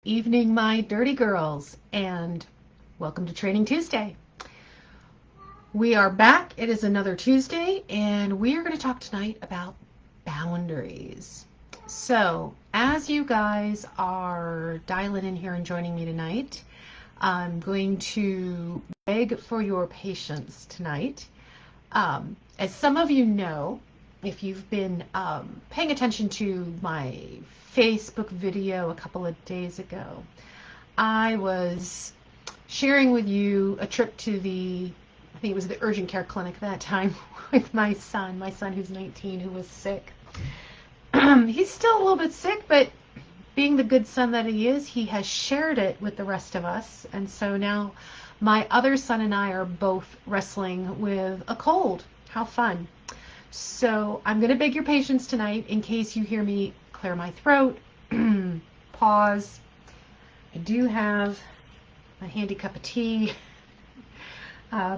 Evening, my dirty girls, and welcome to Training Tuesday. We are back. It is another Tuesday, and we are going to talk tonight about boundaries. So, as you guys are dialing in here and joining me tonight, I'm going to beg for your patience tonight. As some of you know, if you've been paying attention to my Facebook video a couple of days ago, I was sharing with you a trip to I think it was the urgent care clinic at that time with my son who's 19, who was sick. He's still a little bit sick, but being the good son that he is, he has shared it with the rest of us. And so now my other son and I are both wrestling with a cold. How fun. So I'm going to beg your patience tonight in case you hear me clear my throat, pause. I do have a handy cup of tea,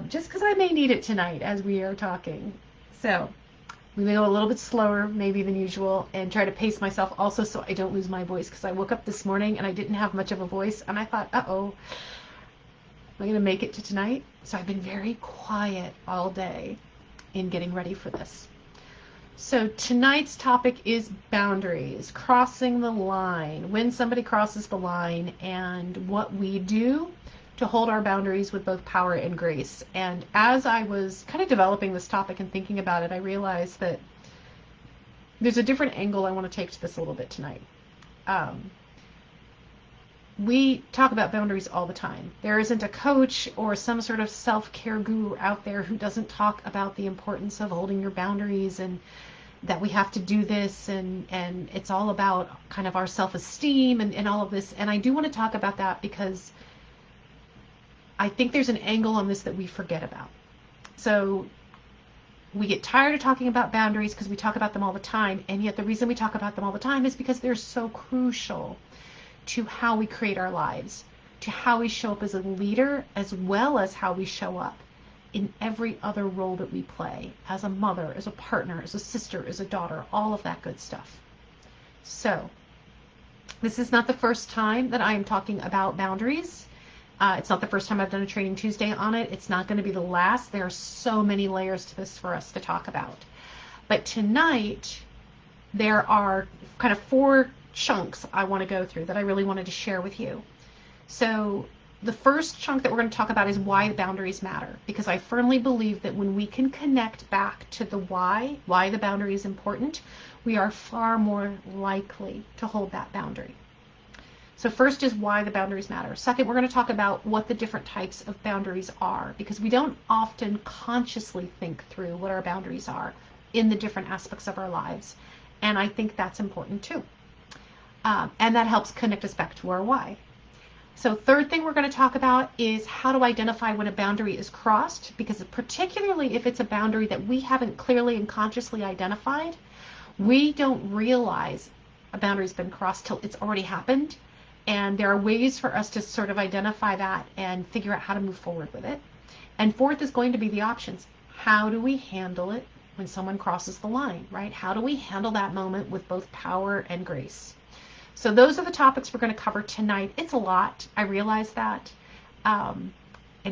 just because I may need it tonight as we are talking. So we may go a little bit slower maybe than usual and try to pace myself also so I don't lose my voice, because I woke up this morning and I didn't have much of a voice and I thought, uh-oh, am I going to make it to tonight? So I've been very quiet all day in getting ready for this. So tonight's topic is boundaries, crossing the line, when somebody crosses the line, and what we do to hold our boundaries with both power and grace. And as I was kind of developing this topic and thinking about it, I realized that there's a different angle I want to take to this a little bit tonight. We talk about boundaries all the time. There isn't a coach or some sort of self-care guru out there who doesn't talk about the importance of holding your boundaries and that we have to do this, and it's all about kind of our self-esteem and all of this. And I do want to talk about that because I think there's an angle on this that we forget about. So we get tired of talking about boundaries because we talk about them all the time, and yet the reason we talk about them all the time is because they're so crucial to how we create our lives, to how we show up as a leader, as well as how we show up in every other role that we play, as a mother, as a partner, as a sister, as a daughter, all of that good stuff. So this is not the first time that I am talking about boundaries. It's not the first time I've done a Training Tuesday on it. It's not going to be the last. There are so many layers to this for us to talk about. But tonight, there are kind of 4 chunks I want to go through that I really wanted to share with you. So the first chunk that we're going to talk about is why the boundaries matter, because I firmly believe that when we can connect back to the why the boundary is important, we are far more likely to hold that boundary. So first is why the boundaries matter. Second, we're going to talk about what the different types of boundaries are, because we don't often consciously think through what our boundaries are in the different aspects of our lives. And I think that's important too. And that helps connect us back to our why. So third thing we're going to talk about is how to identify when a boundary is crossed, because particularly if it's a boundary that we haven't clearly and consciously identified, we don't realize a boundary's been crossed till it's already happened. And there are ways for us to sort of identify that and figure out how to move forward with it. And fourth is going to be the options. How do we handle it when someone crosses the line, right? How do we handle that moment with both power and grace? So those are the topics we're going to cover tonight. It's a lot. I realize that. And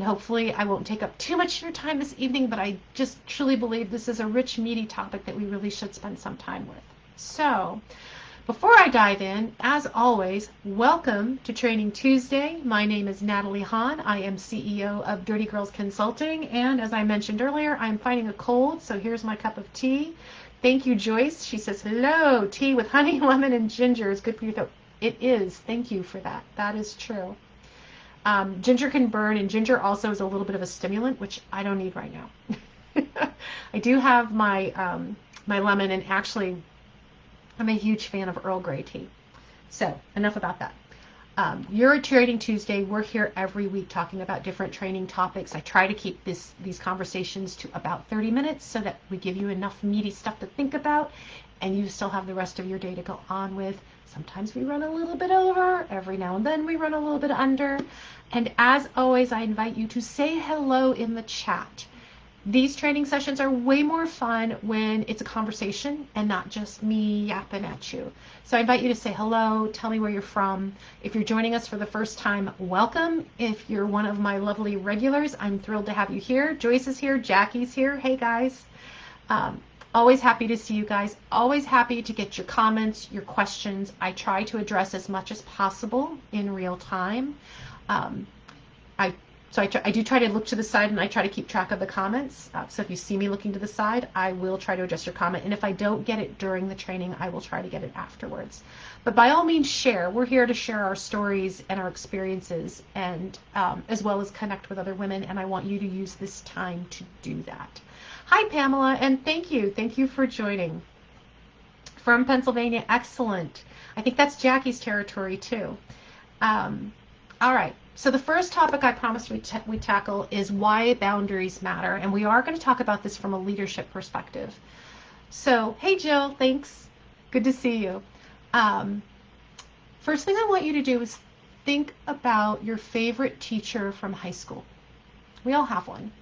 hopefully I won't take up too much of your time this evening, but I just truly believe this is a rich, meaty topic that we really should spend some time with. So before I dive in, as always, welcome to Training Tuesday. My name is Natalie Hahn. I am CEO of Dirty Girls Consulting. And as I mentioned earlier, I'm fighting a cold, so here's my cup of tea. Thank you, Joyce. She says, hello, tea with honey, lemon, and ginger is good for your throat. It is. Thank you for that. That is true. Ginger can burn, and ginger also is a little bit of a stimulant, which I don't need right now. I do have my lemon, and actually, I'm a huge fan of Earl Grey tea. So, enough about that. You're at Training Tuesday. We're here every week talking about different training topics. I try to keep these conversations to about 30 minutes so that we give you enough meaty stuff to think about and you still have the rest of your day to go on with. Sometimes we run a little bit over. Every now and then we run a little bit under. And as always, I invite you to say hello in the chat. These training sessions are way more fun when it's a conversation and not just me yapping at you. So I invite you to say hello, tell me where you're from. If you're joining us for the first time, welcome. If you're one of my lovely regulars, I'm thrilled to have you here. Joyce is here, Jackie's here. Hey guys. Always happy to see you guys. Always happy to get your comments, your questions. I try to address as much as possible in real time. I do try to look to the side and I try to keep track of the comments. So if you see me looking to the side, I will try to address your comment. And if I don't get it during the training, I will try to get it afterwards. But by all means, share. We're here to share our stories and our experiences, and as well as connect with other women. And I want you to use this time to do that. Hi, Pamela, and thank you. Thank you for joining. From Pennsylvania, excellent. I think that's Jackie's territory too. All right. So the first topic I promised we tackle is why boundaries matter, and we are going to talk about this from a leadership perspective. So, hey Jill, thanks. Good to see you. First thing I want you to do is think about your favorite teacher from high school. We all have one.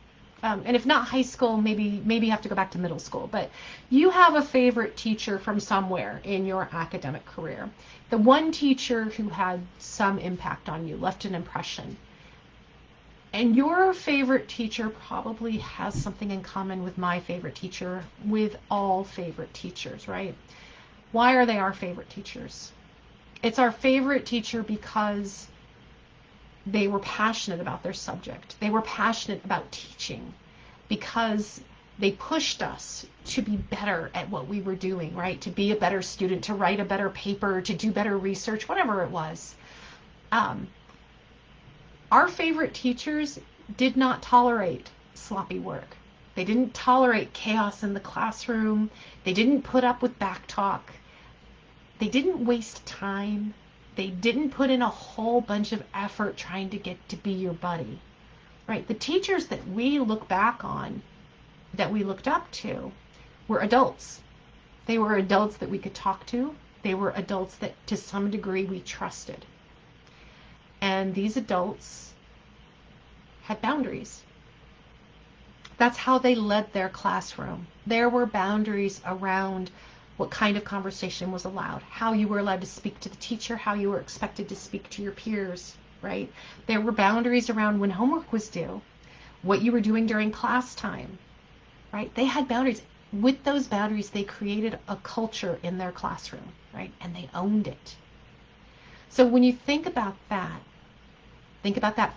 And if not high school, maybe you have to go back to middle school, but you have a favorite teacher from somewhere in your academic career. The one teacher who had some impact on you, left an impression. And your favorite teacher probably has something in common with my favorite teacher, with all favorite teachers, right? Why are they our favorite teachers? It's our favorite teacher because they were passionate about their subject. They were passionate about teaching because they pushed us to be better at what we were doing, right? To be a better student, to write a better paper, to do better research, whatever it was. Our favorite teachers did not tolerate sloppy work. They didn't tolerate chaos in the classroom. They didn't put up with backtalk. They didn't waste time. They didn't put in a whole bunch of effort trying to get to be your buddy, right? The teachers that we look back on, that we looked up to, were adults. They were adults that we could talk to. They were adults that to some degree we trusted. And these adults had boundaries. That's how they led their classroom. There were boundaries around what kind of conversation was allowed, how you were allowed to speak to the teacher, how you were expected to speak to your peers, right? There were boundaries around when homework was due, what you were doing during class time, right? They had boundaries. With those boundaries, they created a culture in their classroom, right? And they owned it. So when you think about that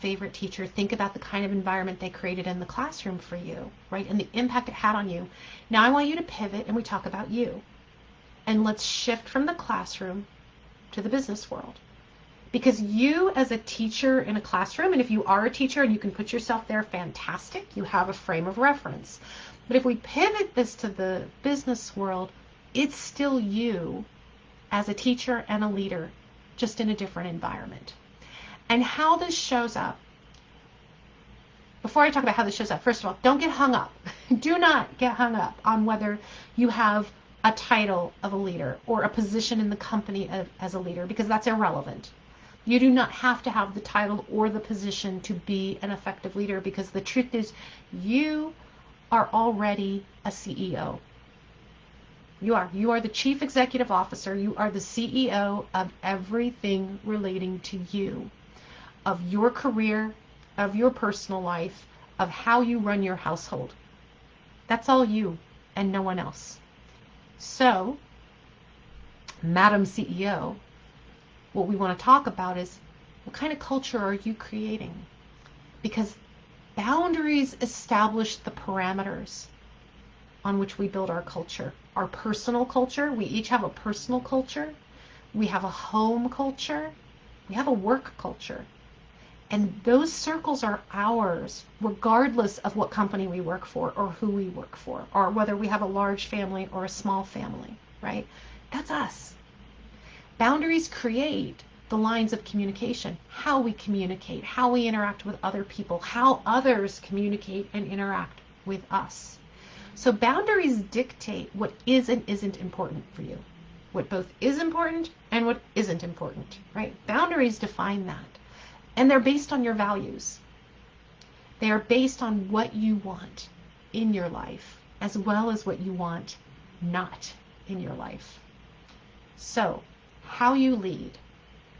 favorite teacher, think about the kind of environment they created in the classroom for you, right? And the impact it had on you. Now I want you to pivot and we talk about you. And let's shift from the classroom to the business world. Because you as a teacher in a classroom, and if you are a teacher and you can put yourself there, fantastic, you have a frame of reference. But if we pivot this to the business world, it's still you as a teacher and a leader, just in a different environment. And how this shows up, before I talk about how this shows up, first of all, don't get hung up. Do not get hung up on whether you have a title of a leader or a position in the company as a leader, because that's irrelevant. You do not have to have the title or the position to be an effective leader, because the truth is you are already a CEO. You are the chief executive officer. You are the CEO of everything relating to you, of your career, of your personal life, of how you run your household. That's all you and no one else. So, Madam CEO, what we want to talk about is what kind of culture are you creating? Because boundaries establish the parameters on which we build our culture. Our personal culture, we each have a personal culture. We have a home culture. We have a work culture. And those circles are ours, regardless of what company we work for or who we work for, or whether we have a large family or a small family, right? That's us. Boundaries create the lines of communication, how we communicate, how we interact with other people, how others communicate and interact with us. So boundaries dictate what is and isn't important for you, what both is important and what isn't important, right? Boundaries define that. And they're based on your values. They are based on what you want. in your life, as well as what you want not in your life. So, how you lead,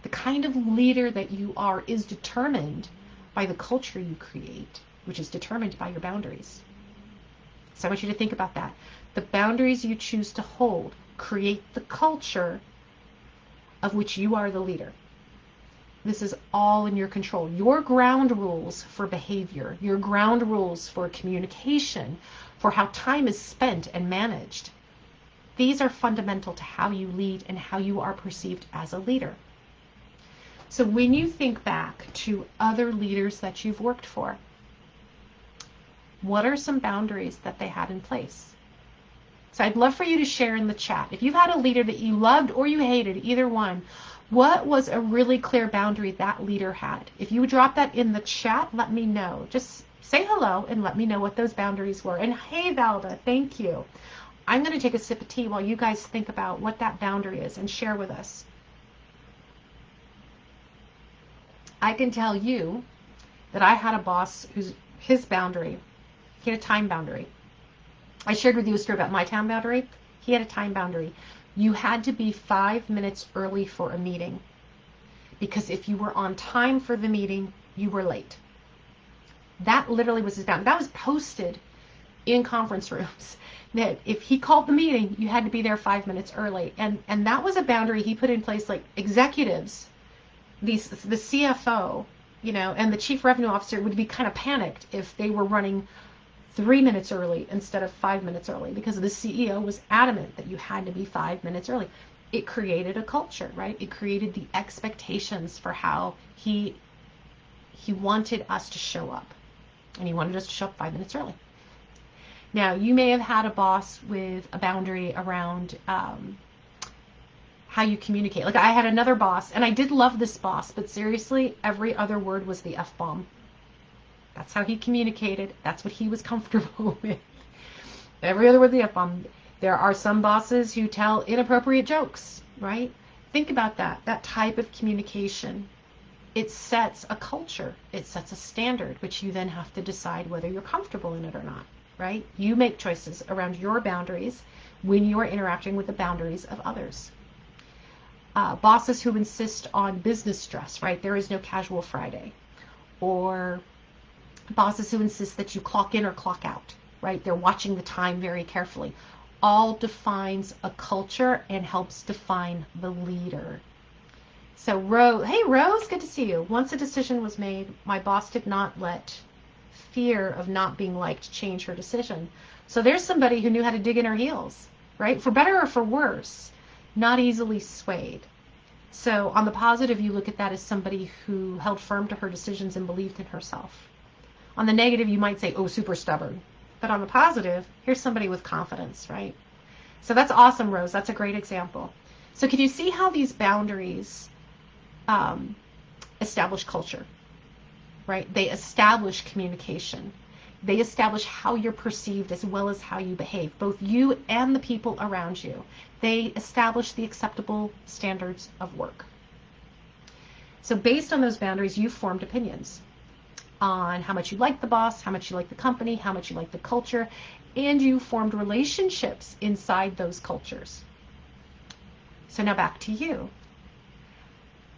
the kind of leader that you are, is determined by the culture you create, which is determined by your boundaries. So I want you to think about that. The boundaries you choose to hold create the culture of which you are the leader. This is all in your control. Your ground rules for behavior, your ground rules for communication, for how time is spent and managed, these are fundamental to how you lead and how you are perceived as a leader. So when you think back to other leaders that you've worked for, what are some boundaries that they had in place? So I'd love for you to share in the chat. If you've had a leader that you loved or you hated, either one, what was a really clear boundary that leader had? If you would drop that in the chat, let me know. Just say hello and let me know what those boundaries were. And hey, Valda, thank you. I'm going to take a sip of tea while you guys think about what that boundary is and share with us. I can tell you that I had a boss his boundary, he had a time boundary. I shared with you a story about my time boundary. He had a time boundary. You had to be 5 minutes early for a meeting, because if you were on time for the meeting, you were late. That literally was his boundary. That was posted in conference rooms, that if he called the meeting, you had to be there 5 minutes early. And that was a boundary he put in place. Like executives, the CFO, and the chief revenue officer would be kind of panicked if they were running 3 minutes early instead of 5 minutes early, because the CEO was adamant that you had to be 5 minutes early. It created a culture, right? It created the expectations for how he wanted us to show up, and he wanted us to show up 5 minutes early. Now, you may have had a boss with a boundary around how you communicate. Like I had another boss, and I did love this boss, but seriously, every other word was the F-bomb. That's how he communicated. That's what he was comfortable with. Every other word, the F-bomb. There are some bosses who tell inappropriate jokes, right? Think about that. That type of communication. It sets a culture. It sets a standard, which you then have to decide whether you're comfortable in it or not, right? You make choices around your boundaries when you are interacting with the boundaries of others. Bosses who insist on business dress, right? There is no casual Friday. Or bosses who insist that you clock in or clock out, right? They're watching the time very carefully. All defines a culture and helps define the leader. So Rose, hey Rose, good to see you. Once a decision was made, my boss did not let fear of not being liked change her decision. So there's somebody who knew how to dig in her heels, right? For better or for worse, not easily swayed. So on the positive, you look at that as somebody who held firm to her decisions and believed in herself. On the negative, you might say, oh, super stubborn. But on the positive, here's somebody with confidence, right? So that's awesome, Rose. That's a great example. So can you see how these boundaries establish culture, right? They establish communication. They establish how you're perceived as well as how you behave, both you and the people around you. They establish the acceptable standards of work. So based on those boundaries, you've formed opinions on how much you like the boss, how much you like the company, how much you like the culture, and you formed relationships inside those cultures. So now back to you.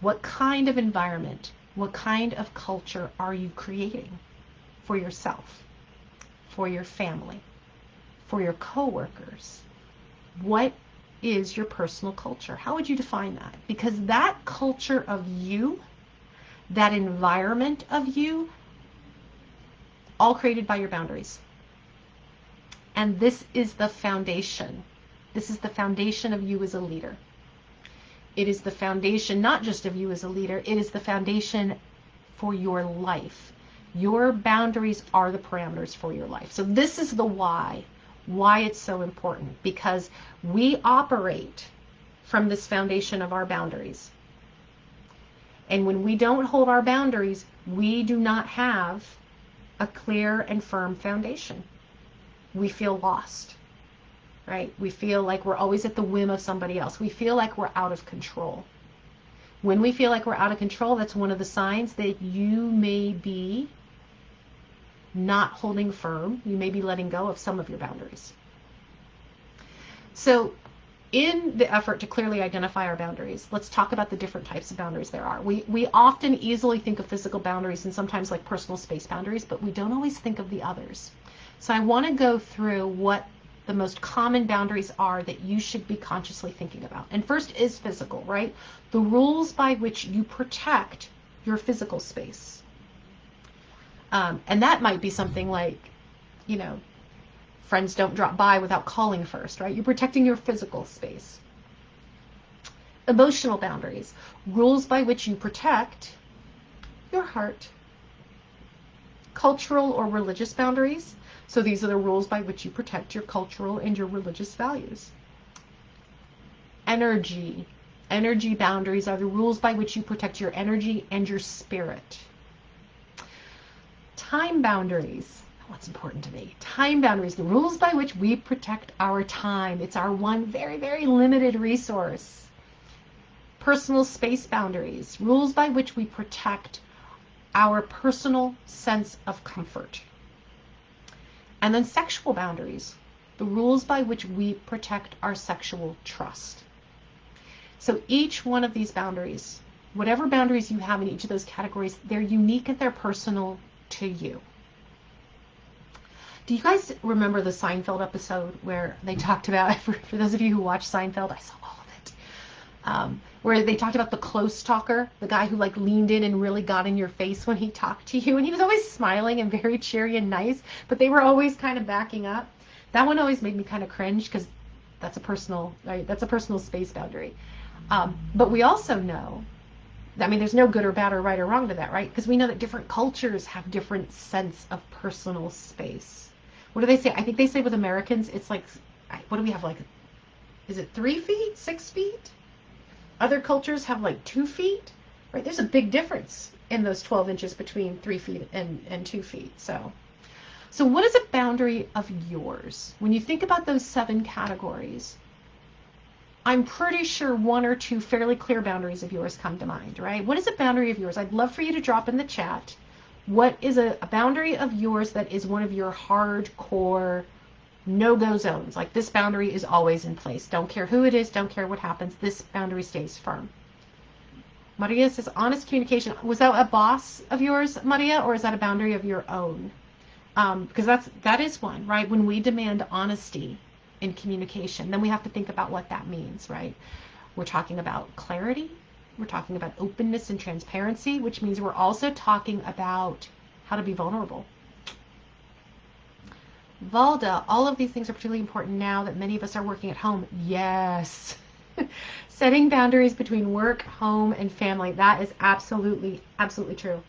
What kind of environment, what kind of culture are you creating for yourself, for your family, for your coworkers? What is your personal culture? How would you define that? Because that culture of you, that environment of you, all created by your boundaries. And this is the foundation. This is the foundation of you as a leader. It is the foundation not just of you as a leader, it is the foundation for your life. Your boundaries are the parameters for your life. So this is the why it's so important, because we operate from this foundation of our boundaries. And when we don't hold our boundaries, we do not have a clear and firm foundation. We feel lost, right? We feel like we're always at the whim of somebody else. We feel like we're out of control. When we feel like we're out of control, that's one of the signs that you may be not holding firm. You may be letting go of some of your boundaries. So in the effort to clearly identify our boundaries, let's talk about the different types of boundaries there are. We often easily think of physical boundaries and sometimes like personal space boundaries, but we don't always think of the others. So I want to go through what the most common boundaries are that you should be consciously thinking about. And first is physical, right? The rules by which you protect your physical space. And that might be something like, you know, friends don't drop by without calling first, right? You're protecting your physical space. Emotional boundaries, rules by which you protect your heart. Cultural or religious boundaries. So these are the rules by which you protect your cultural and your religious values. Energy. Energy boundaries are the rules by which you protect your energy and your spirit. Time boundaries. What's important to me? Time boundaries, the rules by which we protect our time. It's our one very, very limited resource. Personal space boundaries, rules by which we protect our personal sense of comfort. And then sexual boundaries, the rules by which we protect our sexual trust. So each one of these boundaries, whatever boundaries you have in each of those categories, they're unique and they're personal to you. Do you guys remember the Seinfeld episode where they talked about, for those of you who watch Seinfeld, I saw all of it, where they talked about the close talker, the guy who like leaned in and really got in your face when he talked to you, and he was always smiling and very cheery and nice, but they were always kind of backing up. That one always made me kind of cringe because that's a personal, right? That's a personal space boundary. But we also know, I mean, there's no good or bad or right or wrong to that, right? Because we know that different cultures have different sense of personal space. What do they say? I think they say with Americans, it's like, what do we have, like, is it 3 feet, 6 feet? Other cultures have like 2 feet, right? There's a big difference in those 12 inches between 3 feet and 2 feet. So what is a boundary of yours? When you think about those 7 categories, I'm pretty sure 1 or 2 fairly clear boundaries of yours come to mind, right? What is a boundary of yours? I'd love for you to drop in the chat. What is a boundary of yours that is one of your hardcore no-go zones? Like, this boundary is always in place. Don't care who it is, don't care what happens. This boundary stays firm. Maria says, honest communication. Was that a boss of yours, Maria, or is that a boundary of your own? Because that is one, right? When we demand honesty in communication, then we have to think about what that means, right? We're talking about clarity. We're talking about openness and transparency, which means we're also talking about how to be vulnerable. Valda, all of these things are particularly important now that many of us are working at home. Yes. Setting boundaries between work, home, and family. That is absolutely, absolutely true.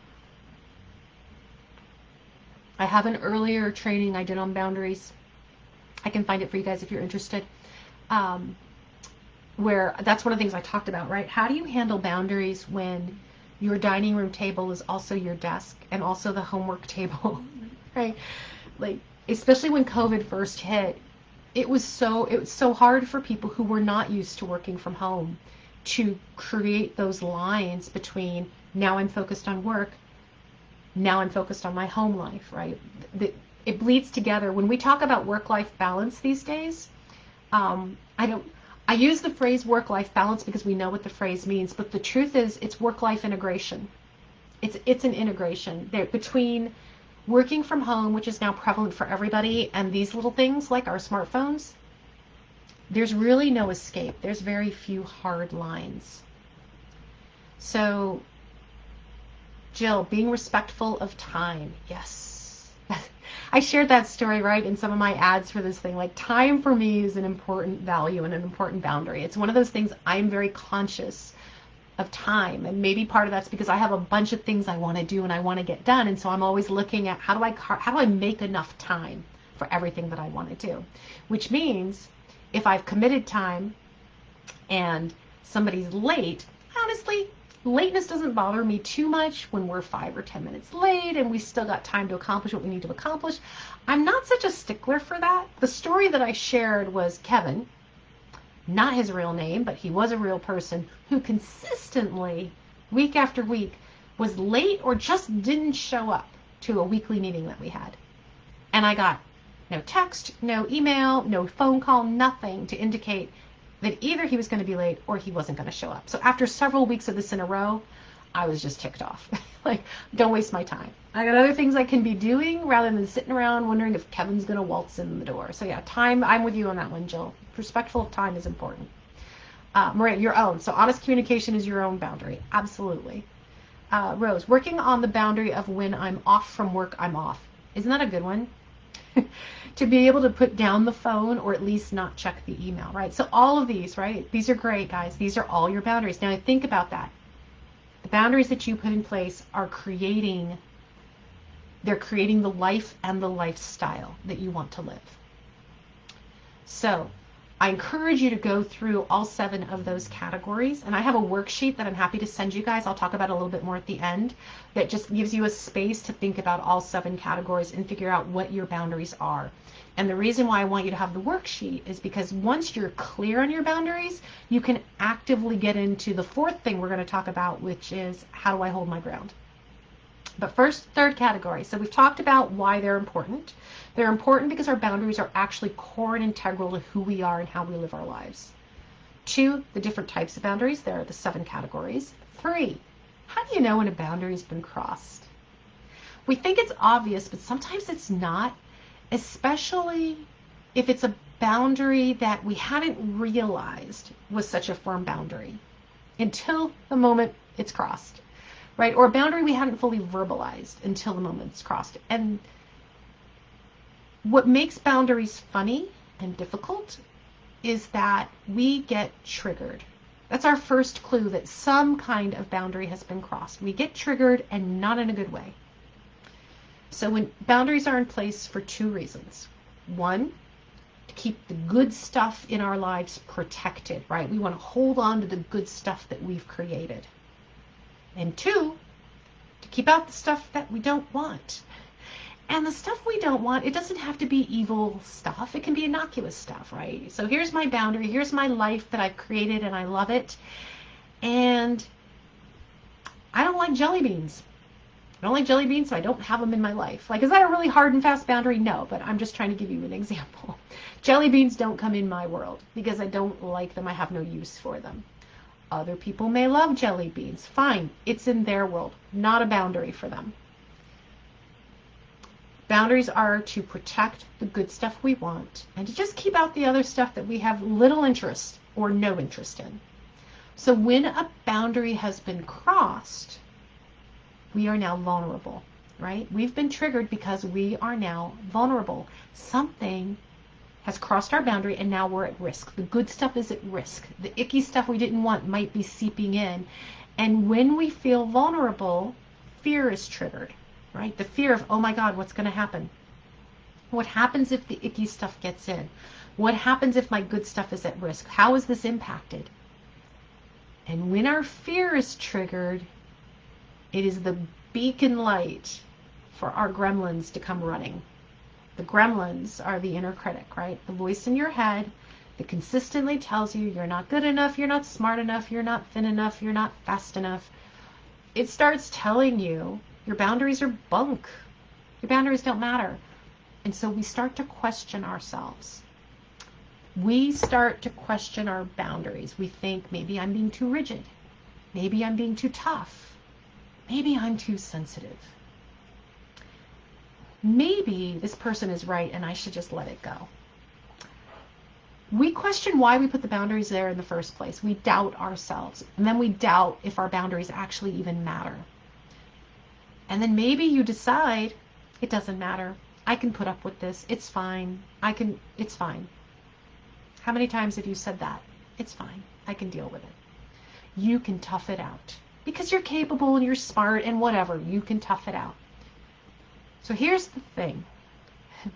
I have an earlier training I did on boundaries. I can find it for you guys if you're interested. Where that's one of the things I talked about, right? How do you handle boundaries when your dining room table is also your desk and also the homework table, right? Like, especially when COVID first hit, it was so hard for people who were not used to working from home to create those lines between now I'm focused on work, now I'm focused on my home life, right? It bleeds together. When we talk about work-life balance these days, I use the phrase work-life balance because we know what the phrase means, but the truth is it's work-life integration. It's an integration there between working from home, which is now prevalent for everybody, and these little things like our smartphones. There's really no escape. There's very few hard lines. So, Jill, being respectful of time. Yes. I shared that story, right, in some of my ads for this thing. Like, time for me is an important value and an important boundary. It's one of those things I'm very conscious of time, and maybe part of that's because I have a bunch of things I want to do and I want to get done, and so I'm always looking at how do I make enough time for everything that I want to do, which means if I've committed time and somebody's late, honestly, lateness doesn't bother me too much when we're 5 or 10 minutes late and we still got time to accomplish what we need to accomplish. I'm not such a stickler for that. The story that I shared was Kevin, not his real name, but he was a real person who consistently, week after week, was late or just didn't show up to a weekly meeting that we had. And I got no text, no email, no phone call, nothing to indicate that either he was going to be late or he wasn't going to show up. So after several weeks of this in a row, I was just ticked off. Like, don't waste my time. I got other things I can be doing rather than sitting around wondering if Kevin's going to waltz in the door. So yeah, time, I'm with you on that one, Jill. Respectful of time is important. Maria, your own. So honest communication is your own boundary. Absolutely. Rose, working on the boundary of when I'm off from work, I'm off. Isn't that a good one? To be able to put down the phone or at least not check the email, right? So all of these, right? These are great, guys. These are all your boundaries. Now think about that. The boundaries that you put in place are creating the life and the lifestyle that you want to live. So I encourage you to go through all 7 of those categories. And I have a worksheet that I'm happy to send you guys. I'll talk about it a little bit more at the end. That just gives you a space to think about all 7 categories and figure out what your boundaries are. And the reason why I want you to have the worksheet is because once you're clear on your boundaries, you can actively get into the 4th thing we're going to talk about, which is how do I hold my ground? But first, 3rd category. So we've talked about why they're important. They're important because our boundaries are actually core and integral to who we are and how we live our lives. 2, the different types of boundaries. There are the 7 categories. 3, how do you know when a boundary has been crossed? We think it's obvious, but sometimes it's not, especially if it's a boundary that we hadn't realized was such a firm boundary until the moment it's crossed. Right? Or a boundary we hadn't fully verbalized until the moment it's crossed. And what makes boundaries funny and difficult is that we get triggered. That's our first clue that some kind of boundary has been crossed. We get triggered and not in a good way. So when boundaries are in place for 2 reasons. 1, to keep the good stuff in our lives protected, right? We want to hold on to the good stuff that we've created. And 2, to keep out the stuff that we don't want. And the stuff we don't want, it doesn't have to be evil stuff. It can be innocuous stuff, right? So here's my boundary. Here's my life that I've created and I love it. And I don't like jelly beans. I don't like jelly beans, so I don't have them in my life. Like, is that a really hard and fast boundary? No, but I'm just trying to give you an example. Jelly beans don't come in my world because I don't like them. I have no use for them. Other people may love jelly beans. Fine, it's in their world, not a boundary for them. Boundaries are to protect the good stuff we want and to just keep out the other stuff that we have little interest or no interest in. So when a boundary has been crossed, we are now vulnerable, right? We've been triggered because we are now vulnerable. Something has crossed our boundary and now we're at risk. The good stuff is at risk. The icky stuff we didn't want might be seeping in. And when we feel vulnerable, fear is triggered, right? The fear of, oh my God, what's going to happen? What happens if the icky stuff gets in? What happens if my good stuff is at risk? How is this impacted? And when our fear is triggered, it is the beacon light for our gremlins to come running. The gremlins are the inner critic, right? The voice in your head that consistently tells you you're not good enough, you're not smart enough, you're not thin enough, you're not fast enough. It starts telling you your boundaries are bunk. Your boundaries don't matter. And so we start to question ourselves. We start to question our boundaries. We think maybe I'm being too rigid. Maybe I'm being too tough. Maybe I'm too sensitive. Maybe this person is right and I should just let it go. We question why we put the boundaries there in the first place. We doubt ourselves. And then we doubt if our boundaries actually even matter. And then maybe you decide it doesn't matter. I can put up with this. It's fine. It's fine. How many times have you said that? It's fine. I can deal with it. You can tough it out. Because you're capable and you're smart and whatever. You can tough it out. So here's the thing,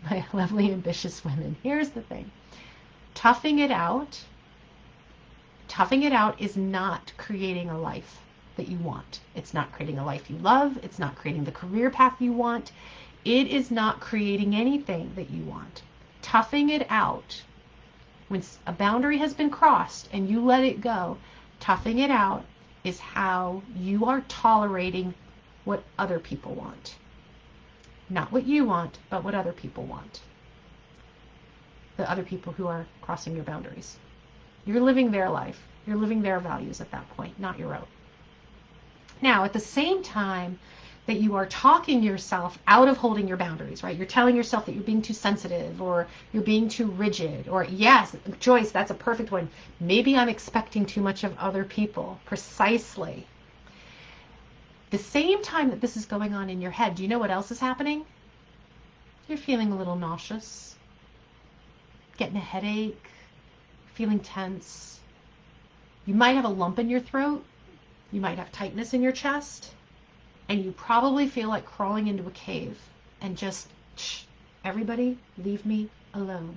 my lovely ambitious women, here's the thing. Toughing it out is not creating a life that you want. It's not creating a life you love. It's not creating the career path you want. It is not creating anything that you want. Toughing it out, when a boundary has been crossed and you let it go, toughing it out is how you are tolerating what other people want. Not what you want, but what other people want. The other people who are crossing your boundaries. You're living their life. You're living their values at that point, not your own. Now, at the same time that you are talking yourself out of holding your boundaries, right? You're telling yourself that you're being too sensitive or you're being too rigid, or yes, Joyce, that's a perfect one. Maybe I'm expecting too much of other people. Precisely. The same time that this is going on in your head, do you know what else is happening? You're feeling a little nauseous, getting a headache, feeling tense. You might have a lump in your throat. You might have tightness in your chest. And you probably feel like crawling into a cave and just, everybody leave me alone.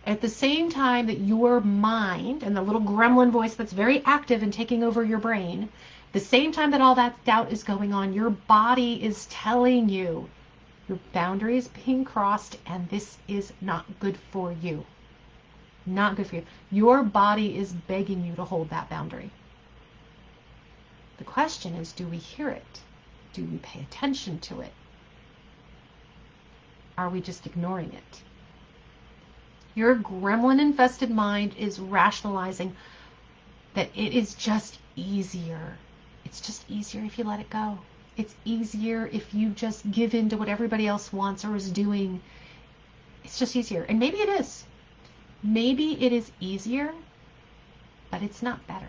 At the same time that your mind and the little gremlin voice that's very active and taking over your brain, the same time that all that doubt is going on, your body is telling you your boundary is being crossed and this is not good for you. Not good for you. Your body is begging you to hold that boundary. The question is, do we hear it? Do we pay attention to it? Are we just ignoring it? Your gremlin-infested mind is rationalizing that it is just easier. It's just easier if you let it go. It's easier if you just give in to what everybody else wants or is doing. It's just easier. And maybe it is. Maybe it is easier, but it's not better.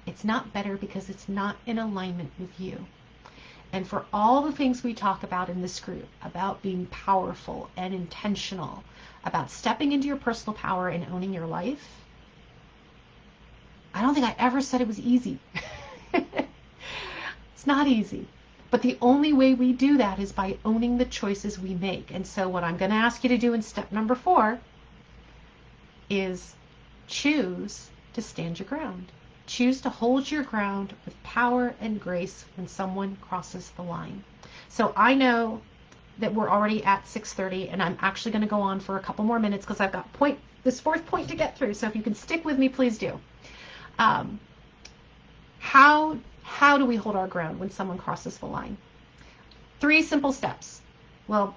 It's not better because it's not in alignment with you. And for all the things we talk about in this group, about being powerful and intentional, about stepping into your personal power and owning your life, I don't think I ever said it was easy. It's not easy. But the only way we do that is by owning the choices we make. And so what I'm going to ask you to do in step number 4 is choose to stand your ground. Choose to hold your ground with power and grace when someone crosses the line. So I know that we're already at 6:30 and I'm actually going to go on for a couple more minutes because I've got this 4th point to get through. So if you can stick with me, please do. How do we hold our ground when someone crosses the line? 3 simple steps. Well,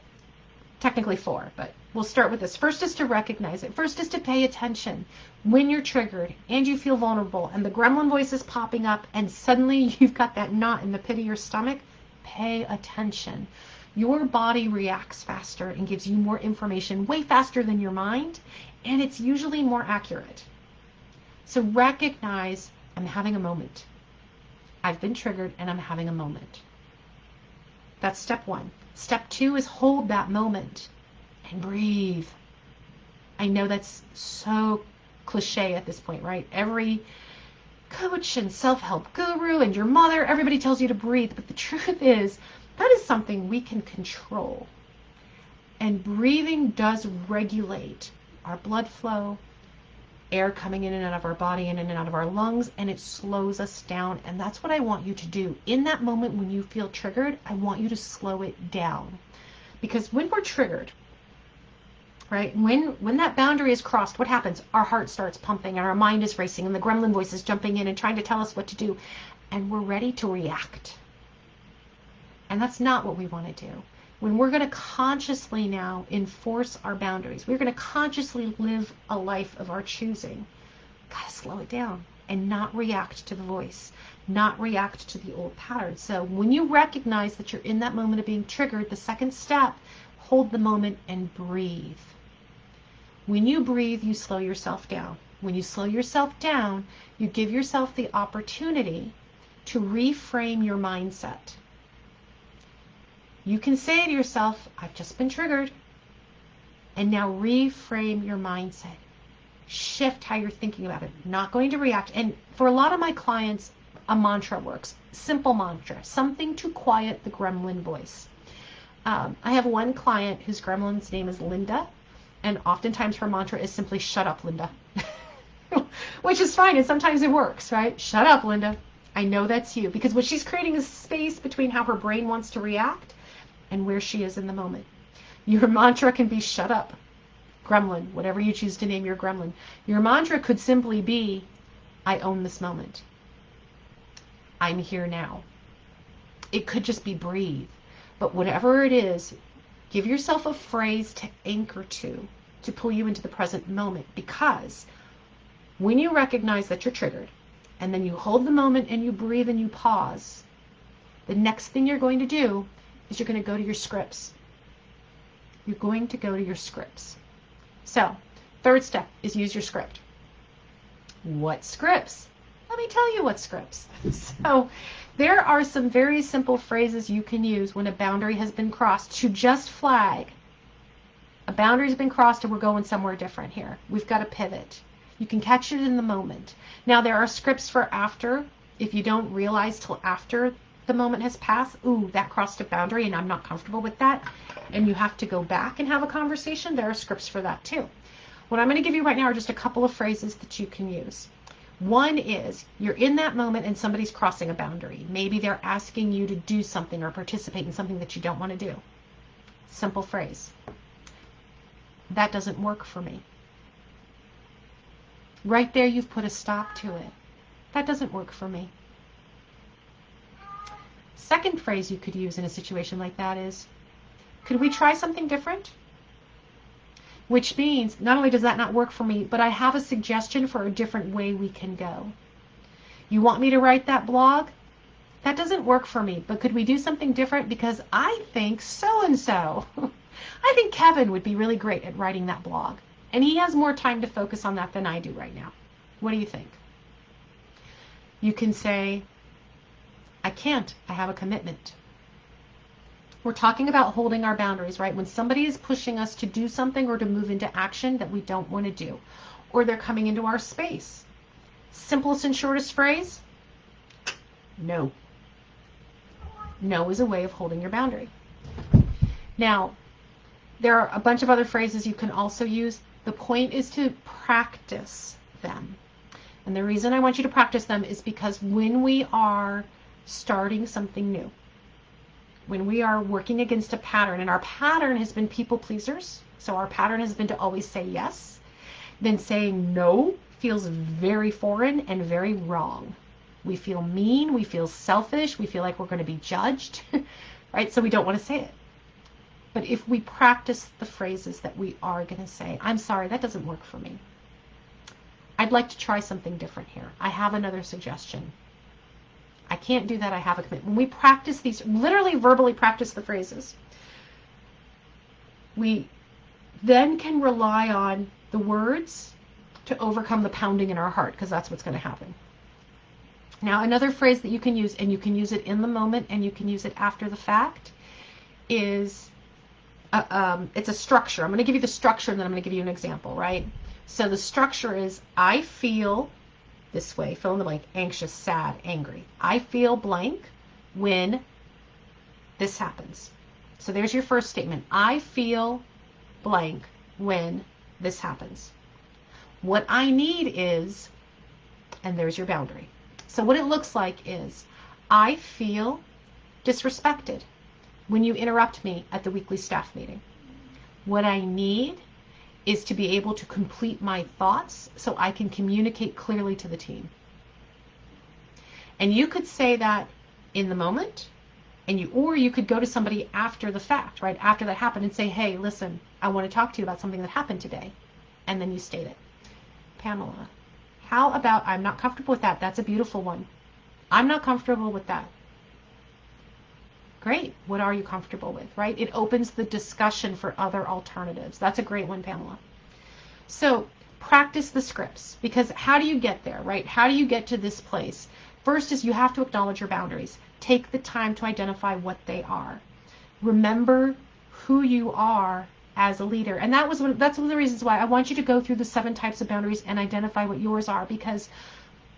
technically 4, but we'll start with this. First is to recognize it. First is to pay attention. When you're triggered and you feel vulnerable and the gremlin voice is popping up and suddenly you've got that knot in the pit of your stomach, pay attention. Your body reacts faster and gives you more information way faster than your mind, and it's usually more accurate. So recognize, I'm having a moment. I've been triggered and I'm having a moment. That's step 1. Step 2 is hold that moment and breathe. I know that's so cliche at this point, right? Every coach and self-help guru and your mother, everybody tells you to breathe. But the truth is, that is something we can control. And breathing does regulate our blood flow, air coming in and out of our body and in and out of our lungs, and it slows us down. And that's what I want you to do. In that moment when you feel triggered, I want you to slow it down. Because when we're triggered, right, when that boundary is crossed, what happens? Our heart starts pumping and our mind is racing and the gremlin voice is jumping in and trying to tell us what to do. And we're ready to react. And that's not what we want to do. When we're going to consciously now enforce our boundaries, we're going to consciously live a life of our choosing. Got to slow it down and not react to the voice, not react to the old patterns. So when you recognize that you're in that moment of being triggered, the second step, hold the moment and breathe. When you breathe, you slow yourself down. When you slow yourself down, you give yourself the opportunity to reframe your mindset. You can say to yourself, I've just been triggered. And now reframe your mindset. Shift how you're thinking about it. Not going to react. And for a lot of my clients, a mantra works. Simple mantra. Something to quiet the gremlin voice. I have one client whose gremlin's name is Linda. And oftentimes her mantra is simply, shut up, Linda. Which is fine. And sometimes it works, right? Shut up, Linda. I know that's you. Because what she's creating is space between how her brain wants to react and where she is in the moment. Your mantra can be shut up, gremlin, whatever you choose to name your gremlin. Your mantra could simply be, I own this moment. I'm here now. It could just be breathe. But whatever it is, give yourself a phrase to anchor to pull you into the present moment. Because when you recognize that you're triggered, and then you hold the moment and you breathe and you pause, the next thing you're going to do is you're going to go to your scripts. You're going to go to your scripts. So, third step is use your script. What scripts? Let me tell you what scripts. So, there are some very simple phrases you can use when a boundary has been crossed to just flag. A boundary has been crossed and we're going somewhere different here. We've got to pivot. You can catch it in the moment. Now, there are scripts for after. If you don't realize till after the moment has passed, ooh, that crossed a boundary and I'm not comfortable with that, and you have to go back and have a conversation, there are scripts for that too. What I'm going to give you right now are just a couple of phrases that you can use. One is, you're in that moment and somebody's crossing a boundary. Maybe they're asking you to do something or participate in something that you don't want to do. Simple phrase. That doesn't work for me. Right there, you've put a stop to it. That doesn't work for me. Second phrase you could use in a situation like that is, could we try something different? Which means, not only does that not work for me, but I have a suggestion for a different way we can go. You want me to write that blog? That doesn't work for me, but could we do something different? Because I think so-and-so. I think Kevin would be really great at writing that blog. And he has more time to focus on that than I do right now. What do you think? You can say, I can't. I have a commitment. We're talking about holding our boundaries, right? When somebody is pushing us to do something or to move into action that we don't want to do, or they're coming into our space. Simplest and shortest phrase, no. No is a way of holding your boundary. Now, there are a bunch of other phrases you can also use. The point is to practice them. And the reason I want you to practice them is because when we are starting something new, when we are working against a pattern, and our pattern has been people pleasers, so our pattern has been to always say yes, then saying no feels very foreign and very wrong. We feel mean, we feel selfish, we feel like we're going to be judged, right? So we don't want to say it. But if we practice the phrases that we are going to say, I'm sorry, that doesn't work for me. I'd like to try something different here. I have another suggestion. I can't do that. I have a commitment. When we practice these, literally verbally practice the phrases, we then can rely on the words to overcome the pounding in our heart, because that's what's going to happen. Now, another phrase that you can use, and you can use it in the moment and you can use it after the fact, is it's a structure. I'm going to give you the structure and then I'm going to give you an example, right? So the structure is, I feel this way, fill in the blank, anxious, sad, angry. I feel blank when this happens. So there's your first statement. I feel blank when this happens. What I need is, and there's your boundary. So what it looks like is, I feel disrespected when you interrupt me at the weekly staff meeting. What I need is to be able to complete my thoughts so I can communicate clearly to the team. And you could say that in the moment, or you could go to somebody after the fact, right? After that happened, and say, hey, listen, I want to talk to you about something that happened today. And then you state it. Pamela, how about, I'm not comfortable with that. That's a beautiful one. I'm not comfortable with that. Great. What are you comfortable with, right? It opens the discussion for other alternatives. That's a great one, Pamela. So practice the scripts, because how do you get there, right? How do you get to this place? First is you have to acknowledge your boundaries. Take the time to identify what they are. Remember who you are as a leader. And that's one of the reasons why I want you to go through the 7 types of boundaries and identify what yours are, because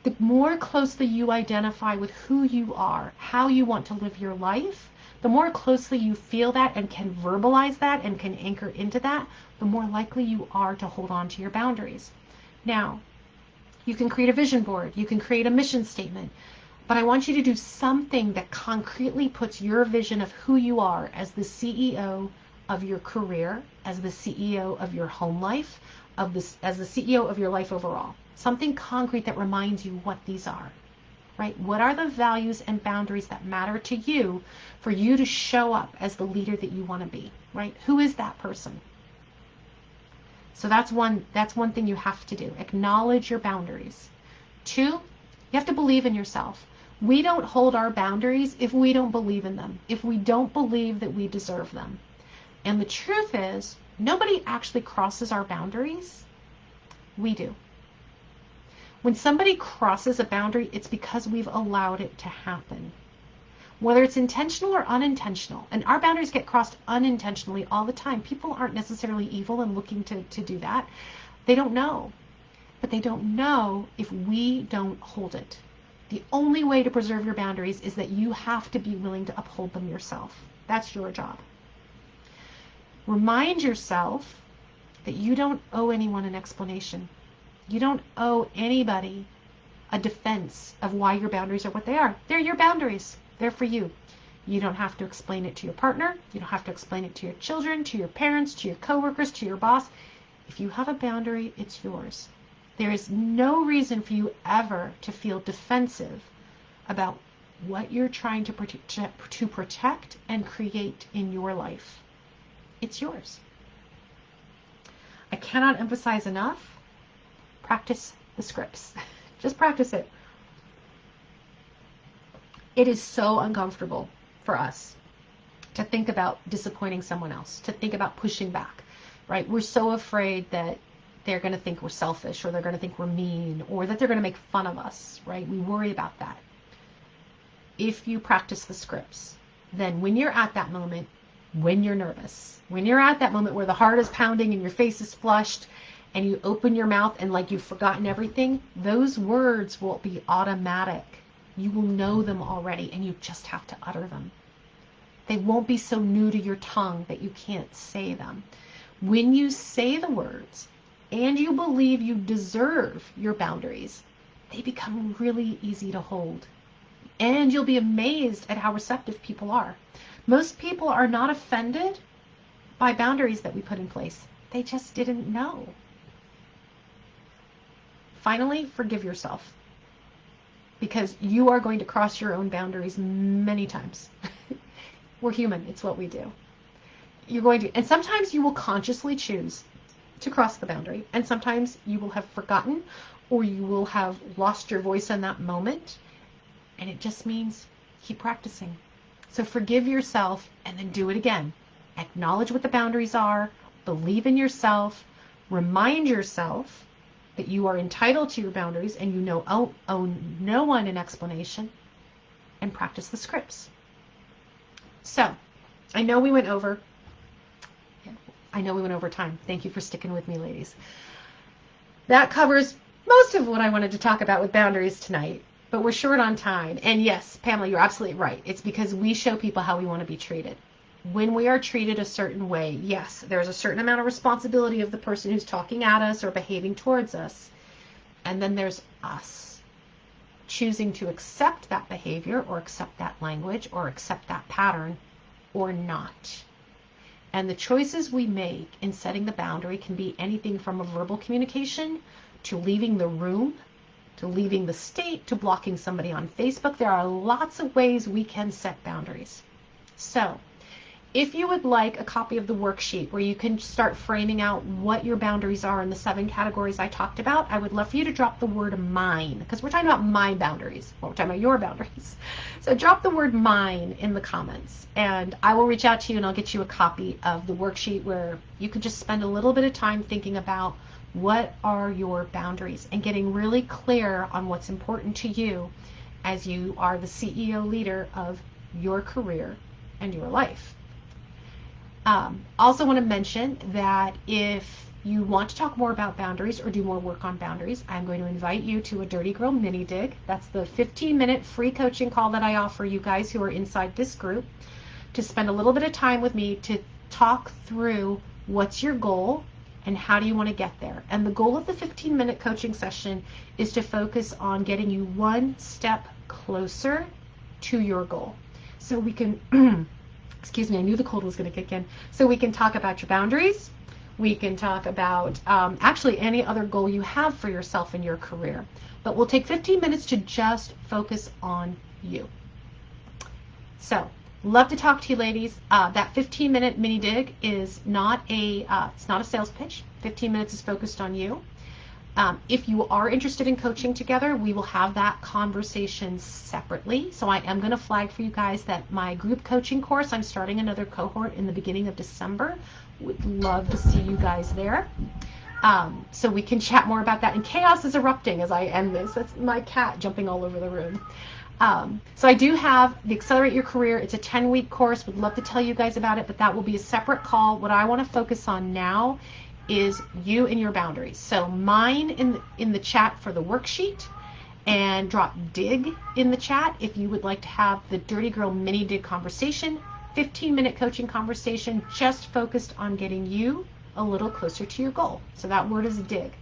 the more closely you identify with who you are, how you want to live your life, the more closely you feel that and can verbalize that and can anchor into that, the more likely you are to hold on to your boundaries. Now, you can create a vision board, you can create a mission statement, but I want you to do something that concretely puts your vision of who you are as the CEO of your career, as the CEO of your home life, as the CEO of your life overall. Something concrete that reminds you what these are. right? What are the values and boundaries that matter to you for you to show up as the leader that you want to be, right? Who is that person? So that's one thing you have to do. Acknowledge your boundaries. 2, you have to believe in yourself. We don't hold our boundaries if we don't believe in them, if we don't believe that we deserve them. And the truth is, nobody actually crosses our boundaries. We do. When somebody crosses a boundary, it's because we've allowed it to happen. Whether it's intentional or unintentional, and our boundaries get crossed unintentionally all the time. People aren't necessarily evil and looking to do that. They don't know. But they don't know if we don't hold it. The only way to preserve your boundaries is that you have to be willing to uphold them yourself. That's your job. Remind yourself that you don't owe anyone an explanation. You don't owe anybody a defense of why your boundaries are what they are. They're your boundaries. They're for you. You don't have to explain it to your partner. You don't have to explain it to your children, to your parents, to your coworkers, to your boss. If you have a boundary, it's yours. There is no reason for you ever to feel defensive about what you're trying to protect and create in your life. It's yours. I cannot emphasize enough. Practice the scripts. Just practice it. It is so uncomfortable for us to think about disappointing someone else, to think about pushing back, right? We're so afraid that they're going to think we're selfish, or they're going to think we're mean, or that they're going to make fun of us, right? We worry about that. If you practice the scripts, then when you're at that moment, when you're nervous, when you're at that moment where the heart is pounding and your face is flushed and you open your mouth and like you've forgotten everything, those words will be automatic. You will know them already and you just have to utter them. They won't be so new to your tongue that you can't say them. When you say the words and you believe you deserve your boundaries, they become really easy to hold. And you'll be amazed at how receptive people are. Most people are not offended by boundaries that we put in place. They just didn't know. Finally, forgive yourself, because you are going to cross your own boundaries many times. We're human. It's what we do. You're going to, and sometimes you will consciously choose to cross the boundary, and sometimes you will have forgotten, or you will have lost your voice in that moment, and it just means keep practicing. So forgive yourself and then do it again. Acknowledge what the boundaries are, believe in yourself, remind yourself that you are entitled to your boundaries and you owe no one an explanation, and practice the scripts. So, I know we went over time. Thank you for sticking with me, ladies. That covers most of what I wanted to talk about with boundaries tonight, but we're short on time. And yes, Pamela, you're absolutely right. It's because we show people how we want to be treated. When we are treated a certain way, yes, there's a certain amount of responsibility of the person who's talking at us or behaving towards us. And then there's us choosing to accept that behavior or accept that language or accept that pattern or not. And the choices we make in setting the boundary can be anything from a verbal communication to leaving the room, to leaving the state, to blocking somebody on Facebook. There are lots of ways we can set boundaries. So, if you would like a copy of the worksheet where you can start framing out what your boundaries are in the 7 categories I talked about, I would love for you to drop the word mine, because we're talking about my boundaries. Well, we're talking about your boundaries. So drop the word mine in the comments, and I will reach out to you and I'll get you a copy of the worksheet where you can just spend a little bit of time thinking about what are your boundaries and getting really clear on what's important to you as you are the CEO leader of your career and your life. Also want to mention that if you want to talk more about boundaries or do more work on boundaries, I'm going to invite you to a Dirty Girl Mini Dig. That's the 15-minute free coaching call that I offer you guys who are inside this group to spend a little bit of time with me to talk through what's your goal and how do you want to get there. And the goal of the 15-minute coaching session is to focus on getting you one step closer to your goal. So we can excuse me, I knew the cold was going to kick in. So we can talk about your boundaries, We can talk about actually any other goal you have for yourself in your career. But we'll take 15 minutes to just focus on you. So, love to talk to you, ladies. That 15-minute mini dig is not it's not a sales pitch. 15 minutes is focused on you. If you are interested in coaching together, we will have that conversation separately. So I am going to flag for you guys that my group coaching course, I'm starting another cohort in the beginning of December. Would love to see you guys there. So we can chat more about that. And chaos is erupting as I end this. That's my cat jumping all over the room. So I do have the Accelerate Your Career. It's a 10-week course. Would love to tell you guys about it, but that will be a separate call. What I want to focus on now is you and your boundaries. So mine in the chat for the worksheet, and drop dig in the chat if you would like to have the Dirty Girl mini dig conversation, 15-minute coaching conversation just focused on getting you a little closer to your goal. So that word is dig.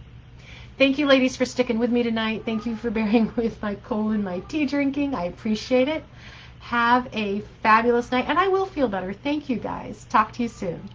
Thank you, ladies, for sticking with me tonight. Thank you for bearing with my cold and my tea drinking. I appreciate it. Have a fabulous night, and I will feel better. Thank you, guys. Talk to you soon.